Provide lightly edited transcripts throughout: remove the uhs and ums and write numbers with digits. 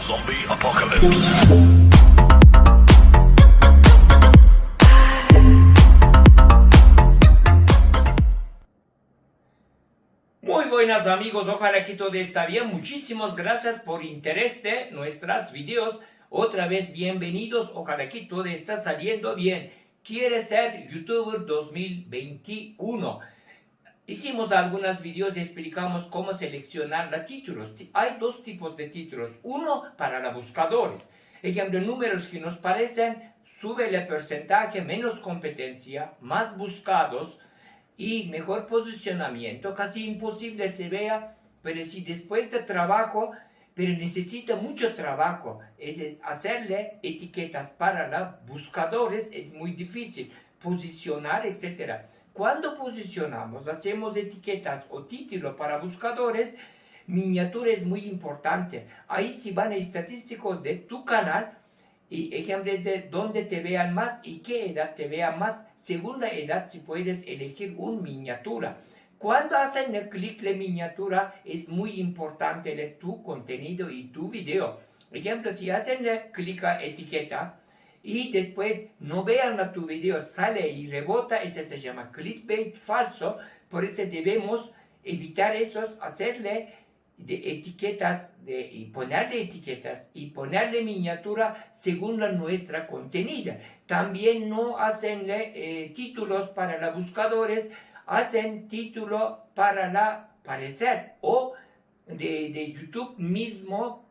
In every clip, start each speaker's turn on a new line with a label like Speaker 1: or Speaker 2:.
Speaker 1: Zombie Apocalypse.
Speaker 2: Muy buenas amigos, ojalá que todo está bien. Muchísimas gracias por interés de nuestros videos. Otra vez bienvenidos, ojalá que todo está saliendo bien. ¿Quieres ser youtuber 2021? Hicimos algunos videos y explicamos cómo seleccionar los títulos. Hay dos tipos de títulos. Uno para los buscadores. Ejemplo, números que nos parecen, sube el porcentaje, menos competencia, más buscados y mejor posicionamiento. Casi imposible se vea, pero si después de trabajo, pero necesita mucho trabajo. Hacerle etiquetas para los buscadores es muy difícil. Posicionar, etcétera. Cuando posicionamos, hacemos etiquetas o títulos para buscadores, miniatura es muy importante. Ahí sí van estadísticos de tu canal y ejemplos de dónde te vean más y qué edad te vean más. Según la edad, si puedes elegir una miniatura. Cuando hacen el clic en miniatura, es muy importante tu contenido y tu video. Ejemplo, si hacen el clic a etiqueta, y después no vean a tu video, sale y rebota, ese se llama clickbait falso. Por eso debemos evitar esos, hacerle de etiquetas y ponerle miniatura según nuestra contenido. También no hacen títulos para los buscadores, hacen título para la parecer o de YouTube mismo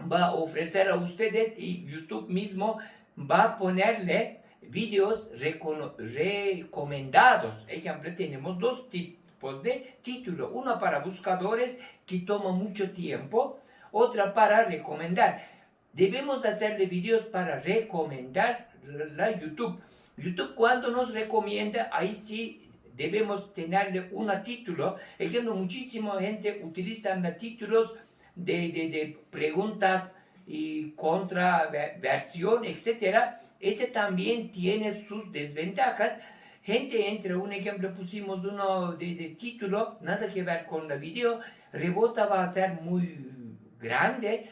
Speaker 2: va a ofrecer a ustedes y YouTube mismo va a ponerle videos recomendados. Ejemplo, tenemos dos tipos de título. Uno para buscadores que toma mucho tiempo, otra para recomendar. Debemos hacerle videos para recomendar la YouTube. YouTube cuando nos recomienda, ahí sí debemos tenerle un título. Ejemplo, muchísima gente utiliza títulos de preguntas y contraversión, etcétera. Ese también tiene sus desventajas. Gente entre, un ejemplo, pusimos uno de título, nada que ver con el video, rebota va a ser muy grande,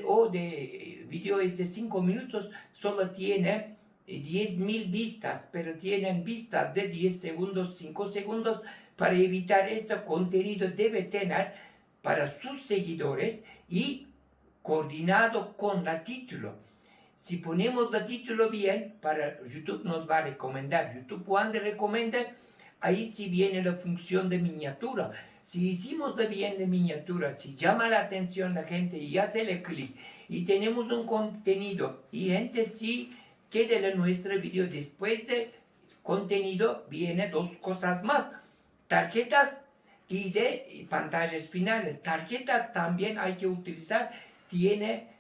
Speaker 2: o de video es de 5 minutos, solo tiene 10.000 vistas, pero tienen vistas de 10 segundos, 5 segundos. Para evitar este contenido debe tener para sus seguidores y coordinado con el título. Si ponemos el título bien, para YouTube nos va a recomendar. YouTube cuando recomienda, ahí sí viene la función de miniatura. Si hicimos bien de miniatura, si llama la atención la gente y hace el clic y tenemos un contenido y gente sí queda en nuestro video, después de contenido viene dos cosas más. Tarjetas y de pantallas finales. Tarjetas también hay que utilizar, tiene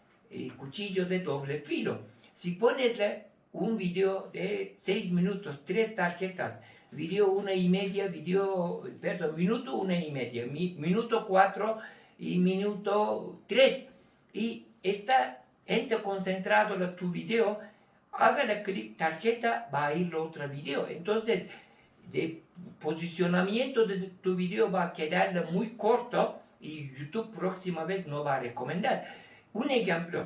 Speaker 2: cuchillo de doble filo. Si ponesle un video de 6 minutos, 3 tarjetas, video 1,5, minuto 1,5, minuto 4 y minuto 3, y esta gente concentrado en tu video, hágale clic tarjeta, va a ir a otro video. Entonces, de posicionamiento de tu video va a quedar muy corto y YouTube próxima vez no va a recomendar. Un ejemplo,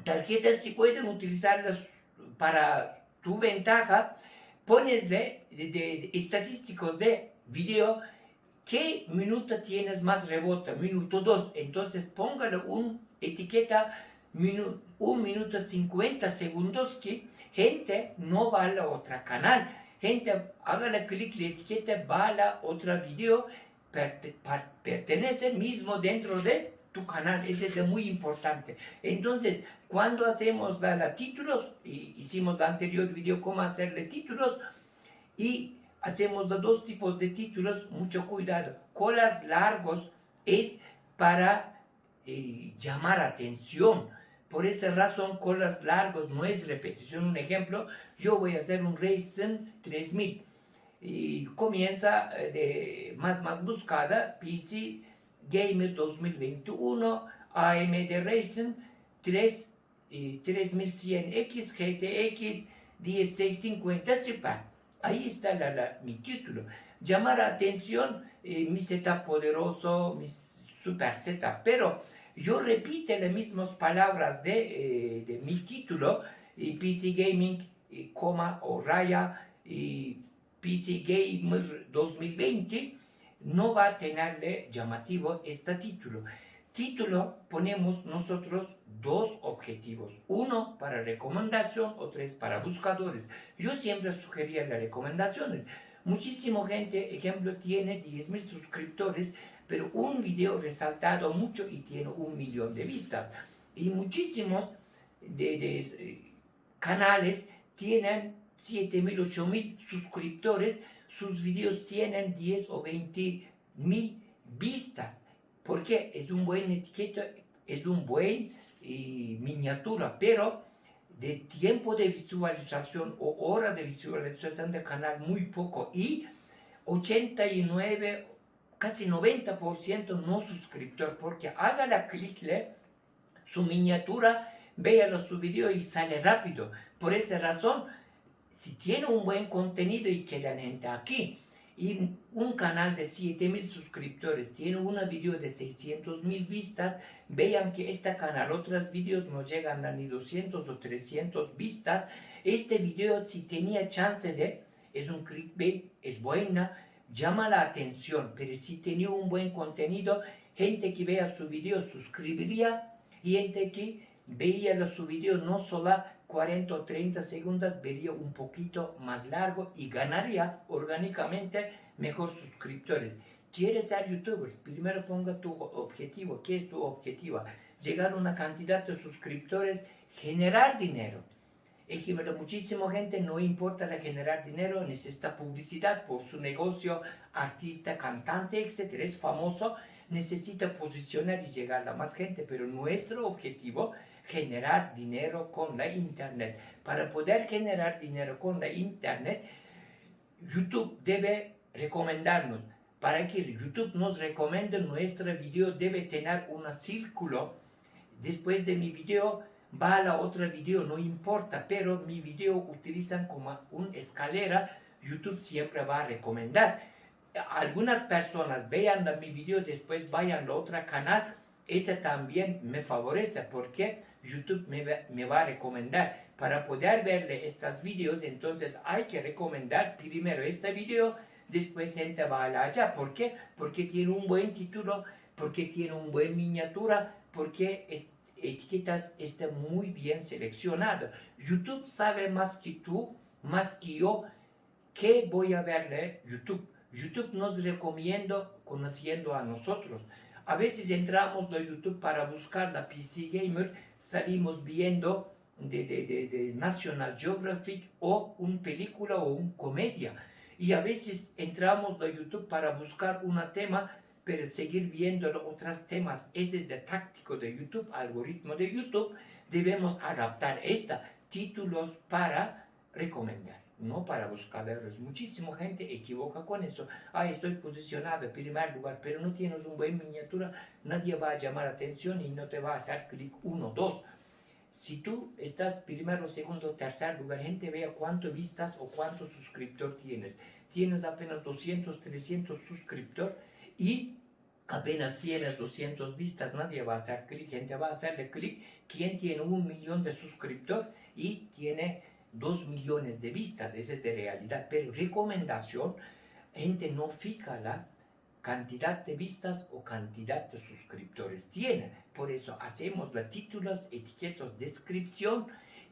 Speaker 2: tarjetas si pueden utilizarlas para tu ventaja, ponesle de estadísticos de video, ¿qué minuto tienes más rebote? Minuto 2, entonces póngale una etiqueta 1 minuto 50 segundos que gente no va a la otra canal. Gente, hágale clic la etiqueta, va a la otra video, pertenece mismo dentro de tu canal. Eso es muy importante. Entonces, cuando hacemos los títulos, hicimos el anterior video cómo hacerle títulos, y hacemos los dos tipos de títulos, mucho cuidado. Colas largos es para llamar atención. Por esa razón, colas largos no es repetición. Un ejemplo, yo voy a hacer un Ryzen 3000 y comienza de más buscada, PC Gamer 2021, AMD Ryzen 3100X GTX 1650 Super. Ahí está mi título. Llamar la atención, mi setup poderoso, mi super setup. Pero yo repito las mismas palabras de mi título, PC Gaming, coma o raya, PC Gamer 2020, no va a tenerle llamativo este título. Título ponemos nosotros dos objetivos, uno para recomendación, otro es para buscadores. Yo siempre sugería las recomendaciones. Muchísima gente, ejemplo, tiene 10.000 suscriptores, pero un video resaltado mucho y tiene 1.000.000 de vistas. Y muchísimos canales tienen 7.000, 8.000 suscriptores, sus videos tienen 10 o 20.000 vistas, porque es un buen etiqueta, es un buen miniatura, pero de tiempo de visualización o hora de visualización del canal muy poco, y 89, casi 90% no suscriptor, porque hágala clic, su miniatura, véalo su video y sale rápido. Por esa razón, si tiene un buen contenido y quedan gente aquí, y un canal de 7.000 suscriptores tiene un video de 600.000 vistas, vean que este canal, otros videos no llegan a ni 200 o 300 vistas. Este video, si tenía chance de, es un clickbait, es buena, llama la atención, pero si tenía un buen contenido, gente que vea su video suscribiría, y gente que veía su video no solo 40 o 30 segundos, vería un poquito más largo y ganaría orgánicamente mejor suscriptores. ¿Quieres ser youtuber? Primero ponga tu objetivo. ¿Qué es tu objetivo? Llegar a una cantidad de suscriptores, generar dinero. Es que muchísima gente no importa de generar dinero, necesita publicidad por su negocio, artista, cantante, etc. Es famoso, necesita posicionar y llegar a más gente, pero nuestro objetivo generar dinero con la internet. Para poder generar dinero con la internet, YouTube debe recomendarnos. Para que YouTube nos recomiende nuestro video, debe tener un círculo. Después de mi video va a la otra video, no importa, pero mi video utilizan como una escalera. YouTube siempre va a recomendar. Algunas personas vean mi video, después vayan a otro canal. Ese también me favorece, porque YouTube me va a recomendar. Para poder verle estos videos, entonces hay que recomendar primero este video, después gente va a la allá. ¿Por qué? Porque tiene un buen título, porque tiene una buena miniatura, porque etiquetas está muy bien seleccionado. YouTube sabe más que tú, más que yo, qué voy a verle YouTube. YouTube nos recomienda conociendo a nosotros. A veces entramos a YouTube para buscar la PC Gamer, salimos viendo de National Geographic o una película o una comedia. Y a veces entramos a YouTube para buscar un tema, pero seguir viendo otros temas. Ese es el táctico de YouTube, algoritmo de YouTube. Debemos adaptar títulos para recomendar, no para buscadores. Muchísima gente equivoca con eso. Estoy posicionado en primer lugar, pero no tienes una buena miniatura, nadie va a llamar atención y no te va a hacer clic 1, 2. Si tú estás primero, segundo, tercer lugar, gente vea cuánto vistas o cuánto suscriptor tienes. Tienes apenas 200, 300 suscriptores y apenas tienes 200 vistas, nadie va a hacer clic. Gente va a hacerle clic quien tiene 1.000.000 de suscriptores y tiene 2 millones de vistas. Esa es de realidad. Pero recomendación, gente no fija la cantidad de vistas o cantidad de suscriptores tiene. Por eso hacemos los títulos, etiquetas, descripción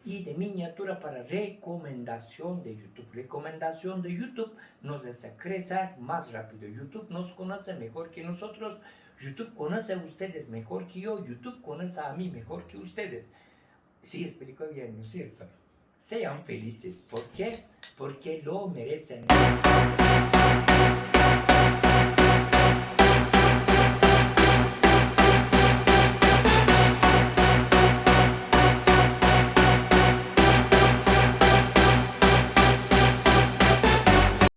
Speaker 2: y de miniatura para recomendación de YouTube. Recomendación de YouTube nos hace crecer más rápido. YouTube nos conoce mejor que nosotros. YouTube conoce a ustedes mejor que yo. YouTube conoce a mí mejor que ustedes. Sí, explico bien, ¿no es cierto? Sean felices. ¿Por qué? Porque lo merecen.